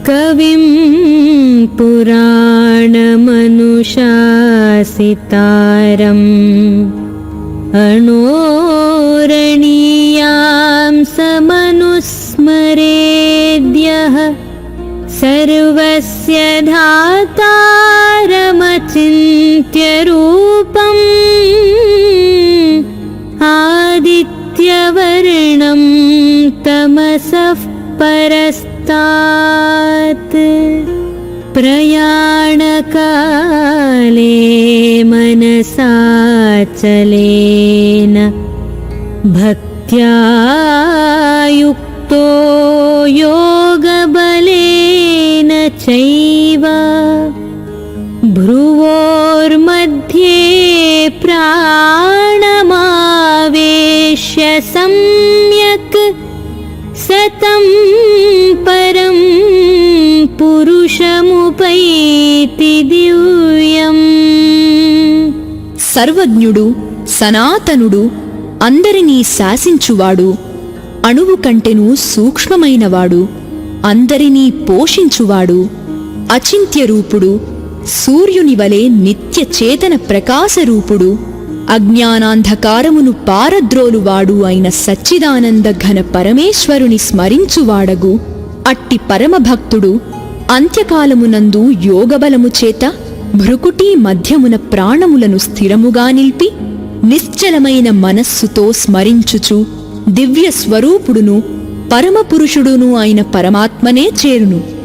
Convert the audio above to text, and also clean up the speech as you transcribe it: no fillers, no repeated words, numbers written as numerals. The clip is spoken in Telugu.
कविं पुराणमनुशासितारम् अणोरणीयां समनुस्मरेद्यः सर्वस्य धातारमचिन्त्यरूपम् आदित्यवर्णं तमसः परस्तात् प्रयाणकाले मनसाचलेन भक्त्या युक्तो योगबलेन चैव भ्रुवोर्मध्ये प्राणमावेश्य सम्यक् सतं परं పురుషముపైతి దివ్యం. సర్వజ్ఞుడు, సనాతనుడు, అందరినీ శాసించువాడు, అణువు కంటెను సూక్ష్మమైనవాడు, అందరినీ పోషించువాడు, అచింత్యరూపుడు, సూర్యుని వలె నిత్య చేతన ప్రకాశరూపుడు, అజ్ఞానాంధకారమును పారద్రోలువాడు అయిన సచ్చిదానంద ఘన పరమేశ్వరుని స్మరించువాడగు అట్టి పరమభక్తుడు అంత్యకాలమునందు యోగబలము చేత భృకుటీ మధ్యమున ప్రాణములను స్థిరముగా నిలిపి నిశ్చలమైన మనస్సుతో స్మరించుచు దివ్య స్వరూపుడును పరమపురుషుడును అయిన పరమాత్మనే చేరును.